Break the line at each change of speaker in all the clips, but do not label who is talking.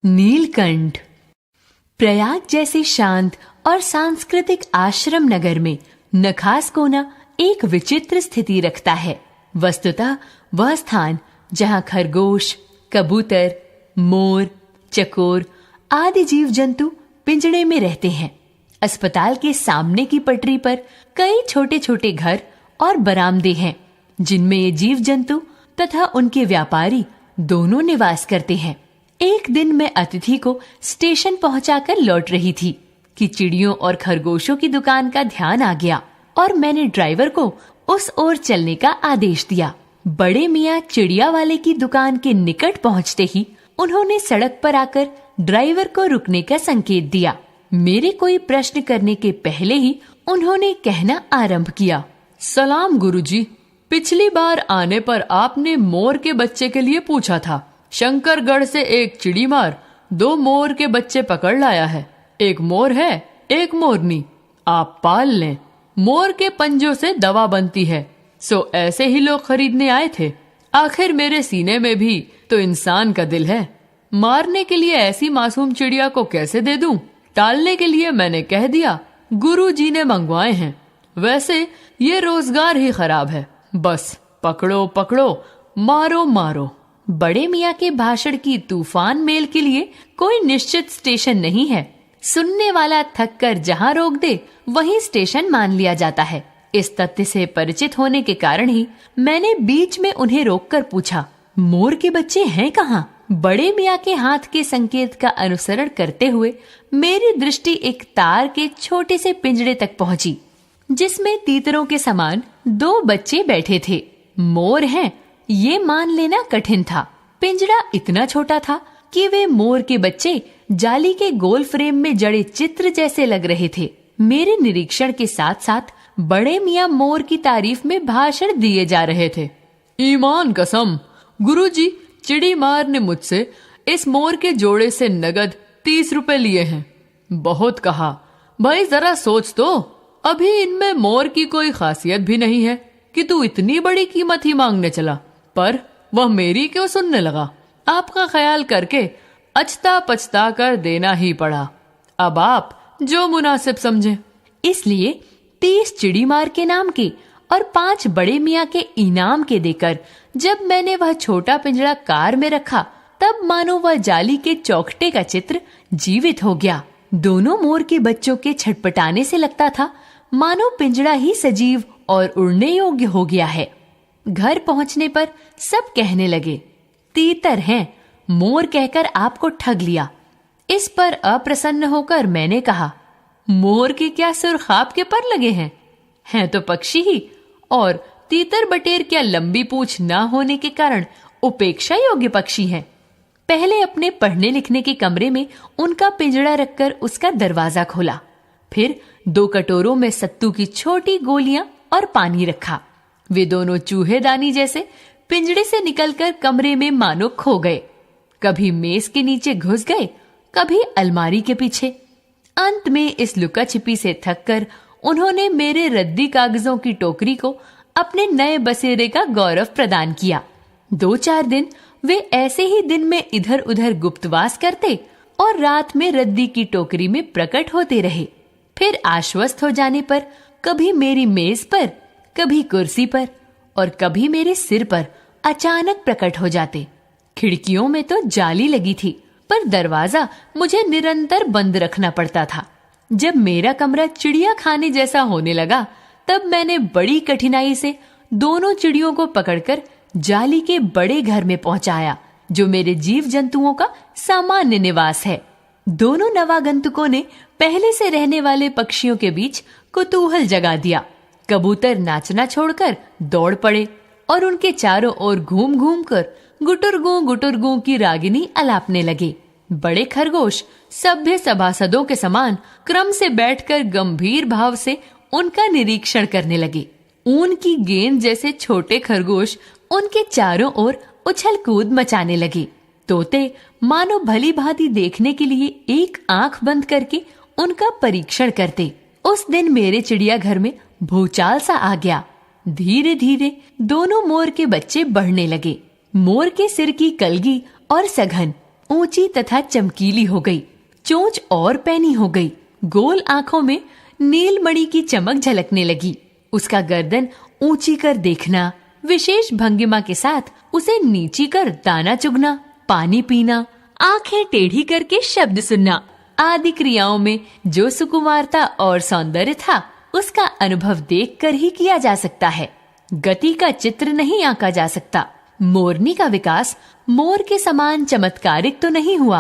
नीलकंठ। प्रयाग जैसे शांत और सांस्कृतिक आश्रम नगर में नखास कोना एक विचित्र स्थिति रखता है। वस्तुतः वह स्थान जहां खरगोश, कबूतर, मोर, चकोर आदि जीव जंतु पिंजड़े में रहते हैं। अस्पताल के सामने की पटरी पर कई छोटे छोटे घर और बरामदे हैं, जिनमें ये जीव जंतु तथा उनके व्यापारी दोनों निवास करते हैं। एक दिन मैं अतिथि को स्टेशन पहुंचाकर लौट रही थी कि चिड़ियों और खरगोशों की दुकान का ध्यान आ गया और मैंने ड्राइवर को उस ओर चलने का आदेश दिया। बड़े मियाँ चिड़िया वाले की दुकान के निकट पहुंचते ही उन्होंने सड़क पर आकर ड्राइवर को रुकने का संकेत दिया। मेरे कोई प्रश्न करने के पहले ही उन्होंने कहना आरंभ किया,
सलाम गुरुजी, पिछली बार आने पर आपने मोर के बच्चे के लिए पूछा था। शंकरगढ़ से एक चिड़ीमार 2 मोर के बच्चे पकड़ लाया है। एक मोर है, एक मोरनी। आप पाल लें, मोर के पंजों से दवा बनती है। सो ऐसे ही लोग खरीदने आए थे। आखिर मेरे सीने में भी तो इंसान का दिल है। मारने के लिए ऐसी मासूम चिड़िया को कैसे दे दूं? टालने के लिए मैंने कह दिया, गुरुजी ने मंगवाए हैं। वैसे ये रोजगार ही खराब है। बस पकड़ो पकड़ो, मारो मारो।
बड़े मियाँ के भाषण की तूफान मेल के लिए कोई निश्चित स्टेशन नहीं है। सुनने वाला थक कर जहाँ रोक दे वहीं स्टेशन मान लिया जाता है। इस तथ्य से परिचित होने के कारण ही मैंने बीच में उन्हें रोककर पूछा, मोर के बच्चे हैं कहाँ? बड़े मियाँ के हाथ के संकेत का अनुसरण करते हुए मेरी दृष्टि एक तार के छोटे से पिंजड़े तक पहुंची, जिसमें तीतरों के समान 2 बच्चे बैठे थे। मोर हैं, ये मान लेना कठिन था। पिंजरा इतना छोटा था कि वे मोर के बच्चे जाली के गोल फ्रेम में जड़े चित्र जैसे लग रहे थे। मेरे निरीक्षण के साथ साथ बड़े मियाँ मोर की तारीफ में भाषण दिए जा रहे थे।
ईमान कसम, गुरुजी, चिड़ीमार ने मुझसे इस मोर के जोड़े से नगद 30 रुपए लिए हैं। बहुत कहा, भाई जरा सोच तो, अभी इनमें मोर की कोई खासियत भी नहीं है कि तू इतनी बड़ी कीमत ही मांगने चला। पर वह मेरी क्यों सुनने लगा? आपका ख्याल करके अचता पछता कर देना ही पड़ा। अब आप जो मुनासिब समझे।
इसलिए 30 चिड़ीमार के नाम के और 5 बड़े मियाँ के इनाम के देकर जब मैंने वह छोटा पिंजरा कार में रखा, तब मानो वह जाली के चौखटे का चित्र जीवित हो गया। दोनों मोर के बच्चों के छटपटाने से लगता था मानो पिंजरा ही सजीव और उड़ने योग्य हो गया है। घर पहुंचने पर सब कहने लगे, तीतर हैं, मोर कहकर आपको ठग लिया। इस पर अप्रसन्न होकर मैंने कहा, मोर के क्या सुर्खाब के पर लगे हैं तो पक्षी ही, और तीतर बटेर क्या लंबी पूंछ ना होने के कारण उपेक्षा योग्य पक्षी हैं। पहले अपने पढ़ने लिखने के कमरे में उनका पिंजड़ा रखकर उसका दरवाजा खोला, फिर 2 कटोरों में सत्तू की छोटी गोलियां और पानी रखा। वे दोनों चूहेदानी जैसे पिंजड़े से निकलकर कमरे में मानो खो गए। कभी मेज के नीचे घुस गए, कभी अलमारी के पीछे। अंत में इस लुका छिपी से थककर उन्होंने मेरे रद्दी कागजों की टोकरी को अपने नए बसेरे का गौरव प्रदान किया। 2-4 दिन वे ऐसे ही दिन में इधर उधर गुप्तवास करते और रात में रद्दी की टोकरी में प्रकट होते रहे। फिर आश्वस्त हो जाने पर कभी मेरी मेज पर, कभी कुर्सी पर और कभी मेरे सिर पर अचानक प्रकट हो जाते। खिड़कियों में तो जाली लगी थी, पर दरवाजा मुझे निरंतर बंद रखना पड़ता था। जब मेरा कमरा चिड़िया खाने जैसा होने लगा, तब मैंने बड़ी कठिनाई से दोनों चिड़ियों को पकड़कर जाली के बड़े घर में पहुंचाया, जो मेरे जीव जंतुओं का सामान्य निवास है। दोनों नवागंतुकों ने पहले से रहने वाले पक्षियों के बीच कुतूहल जगा दिया। कबूतर नाचना छोड़कर दौड़ पड़े और उनके चारों ओर घूम घूम कर गुटुरगू की रागिनी अलापने लगे। बड़े खरगोश सभ्य सभासदों के समान क्रम से बैठकर गंभीर भाव से उनका निरीक्षण करने लगे। ऊन की गेंद जैसे छोटे खरगोश उनके चारों ओर उछल कूद मचाने लगे। तोते मानो भली भांति देखने के लिए एक आंख बंद करके उनका परीक्षण करते। उस दिन मेरे चिड़ियाघर में भूचाल सा आ गया। धीरे धीरे दोनों मोर के बच्चे बढ़ने लगे। मोर के सिर की कलगी और सघन ऊंची तथा चमकीली हो गई, चोंच और पैनी हो गई, गोल आंखों में नीलमणि की चमक झलकने लगी। उसका गर्दन ऊंची कर देखना, विशेष भंगिमा के साथ उसे नीची कर दाना चुगना, पानी पीना, आंखें टेढ़ी करके शब्द सुनना आदि क्रियाओं में जो सुकुमारता और सौंदर्य था, उसका अनुभव देखकर ही किया जा सकता है। गति का चित्र नहीं आंका जा सकता। मोरनी का विकास मोर के समान चमत्कारिक तो नहीं हुआ,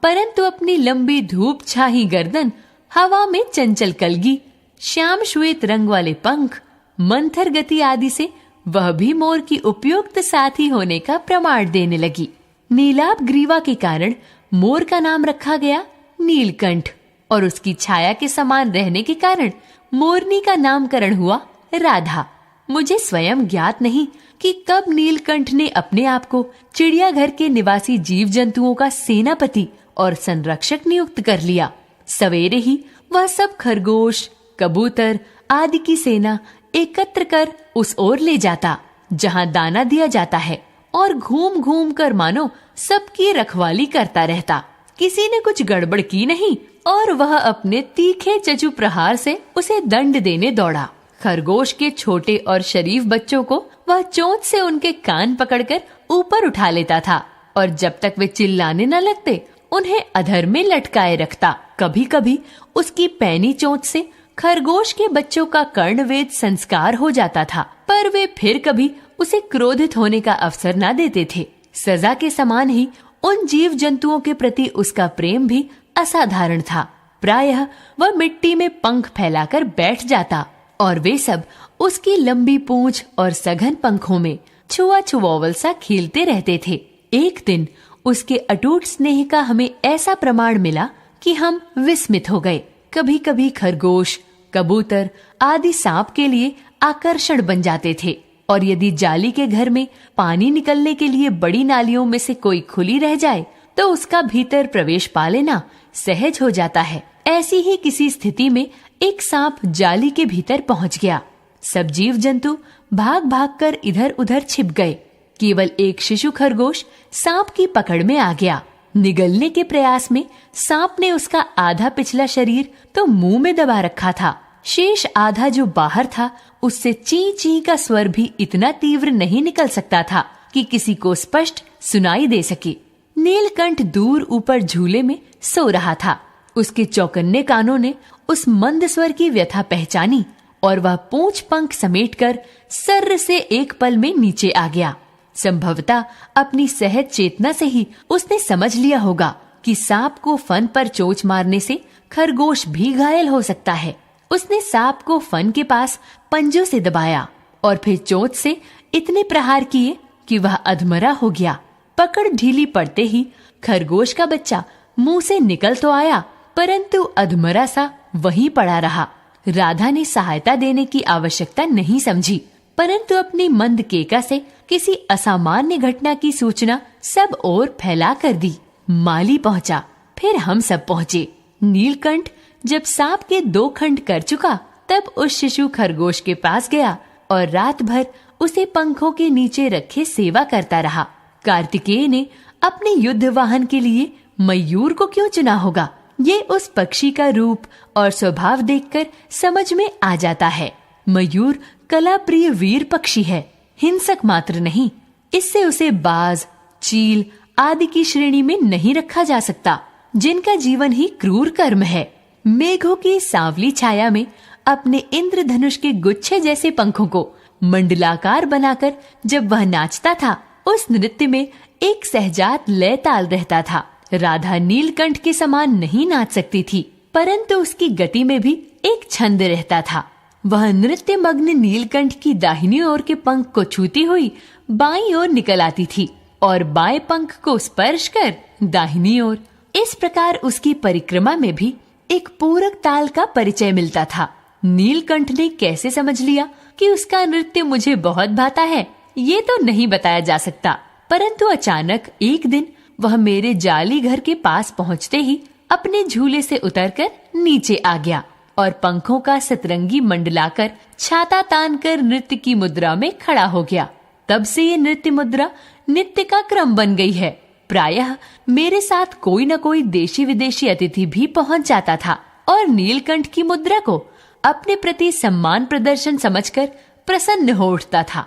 परंतु अपनी लंबी धूप छाही गर्दन, हवा में चंचल कलगी, श्याम श्वेत रंग वाले पंख, मंथर गति आदि से वह भी मोर की उपयुक्त साथी होने का प्रमाण देने लगी। नीलाभ ग्रीवा के कारण मोर का नाम रखा गया नीलकंठ और उसकी छाया के समान रहने के कारण मोरनी का नामकरण हुआ राधा। मुझे स्वयं ज्ञात नहीं कि कब नीलकंठ ने अपने आप को चिड़ियाघर के निवासी जीव जंतुओं का सेनापति और संरक्षक नियुक्त कर लिया। सवेरे ही वह सब खरगोश, कबूतर आदि की सेना एकत्र कर उस ओर ले जाता जहां दाना दिया जाता है और घूम घूम कर मानो सबकी रखवाली करता रहता। किसी ने कुछ गड़बड़ की नहीं और वह अपने तीखे चचु प्रहार से उसे दंड देने दौड़ा। खरगोश के छोटे और शरीफ बच्चों को वह चोंच से उनके कान पकड़कर ऊपर उठा लेता था और जब तक वे चिल्लाने न लगते उन्हें अधर में लटकाए रखता। कभी कभी उसकी पैनी चोंच से खरगोश के बच्चों का कर्णवेद संस्कार हो जाता था, पर वे फिर कभी उसे क्रोधित होने का अवसर न देते थे। सजा के समान ही उन जीव जंतुओं के प्रति उसका प्रेम भी असाधारण था। प्रायः वह मिट्टी में पंख फैलाकर बैठ जाता और वे सब उसकी लंबी पूंछ और सघन पंखों में छुआ छुआवल सा खेलते रहते थे। एक दिन उसके अटूट स्नेह का हमें ऐसा प्रमाण मिला कि हम विस्मित हो गए। कभी कभी खरगोश, कबूतर आदि सांप के लिए आकर्षण बन जाते थे और यदि जाली के घर में पानी निकलने के लिए बड़ी नालियों में से कोई खुली रह जाए तो उसका भीतर प्रवेश पा लेना सहज हो जाता है। ऐसी ही किसी स्थिति में एक सांप जाली के भीतर पहुंच गया। सब जीव जंतु भाग भाग कर इधर उधर छिप गए। केवल एक शिशु खरगोश सांप की पकड़ में आ गया। निगलने के प्रयास में सांप ने उसका आधा पिछला शरीर तो मुंह में दबा रखा था, शेष आधा जो बाहर था उससे ची ची का स्वर भी इतना तीव्र नहीं निकल सकता था कि किसी को स्पष्ट सुनाई दे सके। नीलकंठ दूर ऊपर झूले में सो रहा था। उसके चौकन्ने कानों ने उस मंद स्वर की व्यथा पहचानी और वह पूंछ पंख समेटकर सर्र से एक पल में नीचे आ गया। संभवतः अपनी सहज चेतना से ही उसने समझ लिया होगा कि सांप को फन पर चोंच मारने से खरगोश भी घायल हो सकता है। उसने सांप को फन के पास पंजों से दबाया और फिर चोंच से इतने प्रहार किए कि वह अधमरा हो गया। पकड़ ढीली पड़ते ही खरगोश का बच्चा मुंह से निकल तो आया, परंतु अधमरा सा वहीं पड़ा रहा। राधा ने सहायता देने की आवश्यकता नहीं समझी, परंतु अपनी मंद केका से किसी असामान्य घटना की सूचना सब ओर फैला कर दी। माली पहुंचा, फिर हम सब पहुंचे। नीलकंठ जब सांप के 2 खंड कर चुका तब उस शिशु खरगोश के पास गया और रात भर उसे पंखों के नीचे रखे सेवा करता रहा। कार्तिकेय ने अपने युद्ध वाहन के लिए मयूर को क्यों चुना होगा, ये उस पक्षी का रूप और स्वभाव देखकर समझ में आ जाता है। मयूर कला प्रिय वीर पक्षी है, हिंसक मात्र नहीं। इससे उसे बाज, चील आदि की श्रेणी में नहीं रखा जा सकता, जिनका जीवन ही क्रूर कर्म है। मेघों की सांवली छाया में अपने इंद्रधनुष के गुच्छे जैसे पंखों को मंडलाकार बनाकर जब वह नाचता था, उस नृत्य में एक सहजात लय ताल रहता था। राधा नीलकंठ के समान नहीं नाच सकती थी, परंतु उसकी गति में भी एक छंद रहता था। वह नृत्य मग्न नीलकंठ की दाहिनी ओर के पंख को छूती हुई बाईं ओर निकल आती थी और बाएं पंख को स्पर्श कर दाहिनी ओर। इस प्रकार उसकी परिक्रमा में भी एक पूरक ताल का परिचय मिलता था। नीलकंठ ने कैसे समझ लिया कि उसका नृत्य मुझे बहुत भाता है, ये तो नहीं बताया जा सकता, परंतु अचानक एक दिन वह मेरे जाली घर के पास पहुंचते ही अपने झूले से उतरकर नीचे आ गया और पंखों का सतरंगी मंडलाकर छाता तान कर नृत्य की मुद्रा में खड़ा हो गया। तब से ये नृत्य मुद्रा नित्य का क्रम बन गई है। प्रायः मेरे साथ कोई न कोई देशी विदेशी अतिथि भी पहुंच जाता था और नीलकंठ की मुद्रा को अपने प्रति सम्मान प्रदर्शन समझकर प्रसन्न हो उठता था।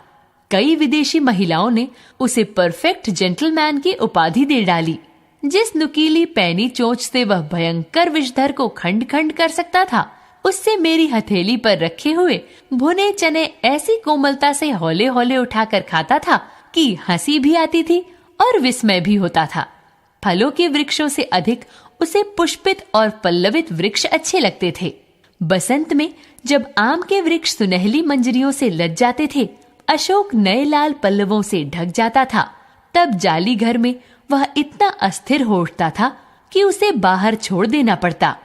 कई विदेशी महिलाओं ने उसे परफेक्ट जेंटलमैन की उपाधि दे डाली। जिस नुकीली पैनी चोंच से वह भयंकर विषधर को खंड खंड कर सकता था, उससे मेरी हथेली पर रखे हुए भुने चने ऐसी कोमलता से हौले हौले उठाकर खाता था कि हंसी भी आती थी और विस्मय भी होता था। फलों के वृक्षों से अधिक उसे पुष्पित और पल्लवित वृक्ष अच्छे लगते थे। बसंत में जब आम के वृक्ष सुनहली मंजरियों से लद जाते थे, अशोक नए लाल पल्लवों से ढक जाता था, तब जाली घर में वह इतना अस्थिर हो उठता था कि उसे बाहर छोड़ देना पड़ता।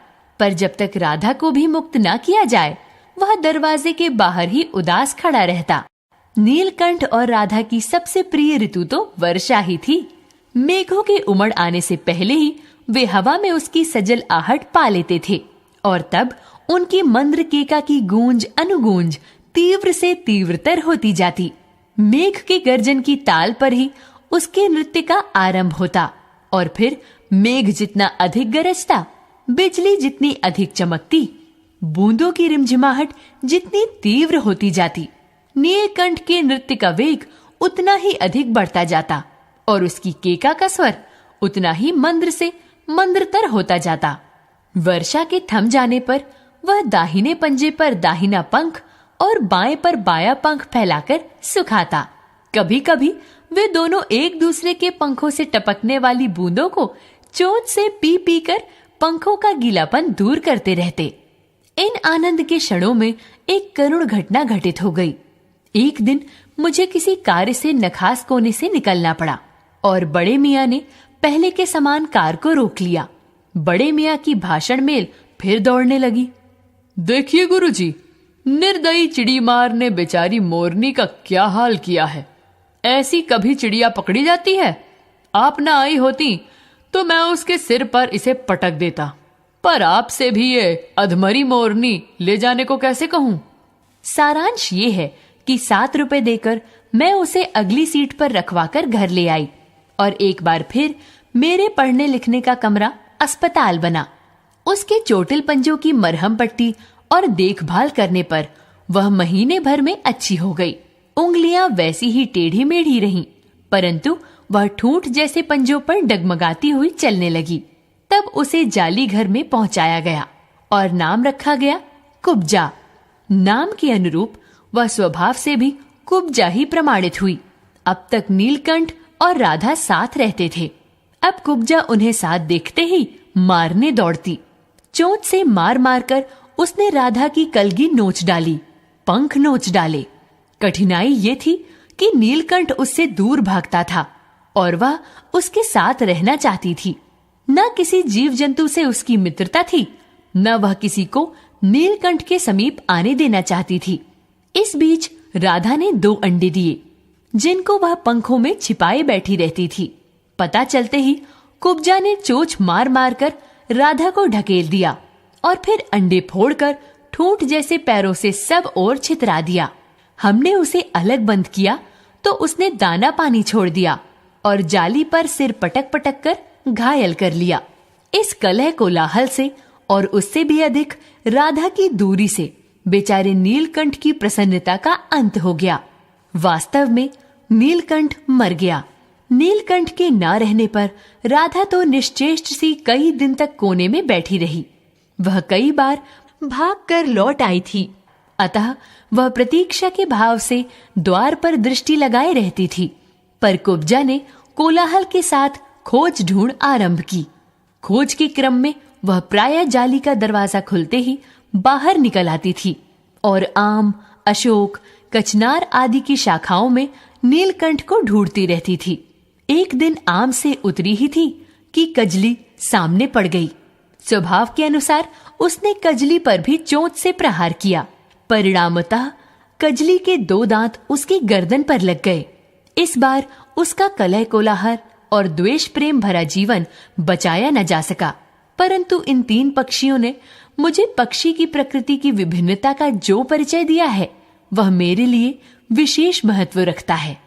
पर जब तक राधा को भी मुक्त न किया जाए, वह दरवाजे के बाहर ही उदास खड़ा रहता। नीलकंठ और राधा की सबसे प्रिय ऋतु तो वर्षा ही थी। मेघों के उमड़ आने से पहले ही वे हवा में उसकी सजल आहट पा लेते थे और तब उनकी मंद्र केका की गूंज अनुगूंज तीव्र से तीव्रतर होती जाती। मेघ के गर्जन की ताल पर ही उसके नृत्य का आरंभ होता और फिर मेघ जितना अधिक गरजता, बिजली जितनी अधिक चमकती, बूंदों की रिमझिमाहट जितनी तीव्र होती जाती, नीलकंठ के नृत्य का वेग उतना ही अधिक बढ़ता जाता और उसकी केका का स्वर उतना ही मंद्र से मंद्रतर होता जाता। वर्षा के थम जाने पर वह दाहिने पंजे पर दाहिना पंख और बाएं पर बायां पंख फैलाकर सुखाता। कभी कभी वे दोनों एक दूसरे के पंखों से टपकने वाली बूंदों को चोंच से पी पी कर पंखों का गीलापन दूर करते रहते। इन आनंद के क्षणों में एक करुण घटना घटित हो गई। एक दिन मुझे किसी कार्य से नखास कोने से निकलना पड़ा और बड़े मियाँ ने पहले के समान कार को रोक लिया। बड़े मियाँ की भाषण मेल फिर दौड़ने लगी।
देखिए गुरुजी, निर्दयी चिड़ीमार ने बेचारी मोरनी का क्या हाल किया है। ऐसी कभी चिड़िया पकड़ी जाती है? आप ना आई होती तो मैं उसके सिर पर इसे पटक देता, पर आपसे भी ये अधमरी मोरनी ले जाने को कैसे कहूं?
सारांश ये है कि 7 रुपए देकर मैं उसे अगली सीट पर रखवाकर घर ले आई और एक बार फिर मेरे पढ़ने लिखने का कमरा अस्पताल बना। उसके चोटिल पंजों की मरहम पट्टी और देखभाल करने पर वह महीने भर में अच्छी हो गई। उंगलियां वैसी ही टेढ़ी मेढ़ी रहीं, परंतु वह ठूंठ जैसे पंजों पर डगमगाती हुई चलने लगी। तब उसे जाली घर में पहुंचाया गया और नाम रखा गया कुब्जा। नाम के अनुरूप वह स्वभाव से भी कुब्जा ही प्रमाणित हुई। अब तक नीलकंठ और राधा साथ रहते थे। अब कुब्जा उन्हें साथ देखते ही मारने दौड़ती। चोंच से मार मार कर उसने राधा की कलगी नोच डाली, पंख नोच डाले। कठिनाई ये थी कि नीलकंठ उससे दूर भागता था और वह उसके साथ रहना चाहती थी। न किसी जीव जंतु से उसकी मित्रता थी, न वह किसी को नीलकंठ के समीप आने देना चाहती थी। इस बीच राधा ने 2 अंडे दिए, जिनको वह पंखों में छिपाए बैठी रहती थी। पता चलते ही कुब्जा ने चोंच मार मार कर राधा को ढकेल दिया और फिर अंडे फोड़कर ठूंठ जैसे पैरों से सब ओर छितरा दिया। हमने उसे अलग बंद किया तो उसने दाना पानी छोड़ दिया और जाली पर सिर पटक पटक कर घायल कर लिया। इस कलह कोलाहल से और उससे भी अधिक राधा की दूरी से बेचारे नीलकंठ की प्रसन्नता का अंत हो गया। वास्तव में नीलकंठ मर गया। नीलकंठ के ना रहने पर राधा तो निश्चेष्ट सी कई दिन तक कोने में बैठी रही। वह कई बार भागकर लौट आई थी, अतः वह प्रतीक्षा के भाव से द्वार पर दृष्टि लगाए रहती थी। पर कुब्जा ने कोलाहल के साथ खोज ढूंढ आरंभ की। खोज के क्रम में वह प्रायः जाली का दरवाजा खुलते ही बाहर निकल आती थी और आम, अशोक, कचनार आदि की शाखाओं में नीलकंठ को ढूंढती रहती थी। एक दिन आम से उतरी ही थी कि कजली सामने पड़ गई। स्वभाव के अनुसार उसने कजली पर भी चोंच से प्रहार किया। परिणामतः कजली के 2 दांत उसकी गर्दन पर लग गए। इस बार उसका कलह कोलाहल और द्वेष प्रेम भरा जीवन बचाया न जा सका। परंतु इन 3 पक्षियों ने मुझे पक्षी की प्रकृति की विभिन्नता का जो परिचय दिया है, वह मेरे लिए विशेष महत्व रखता है।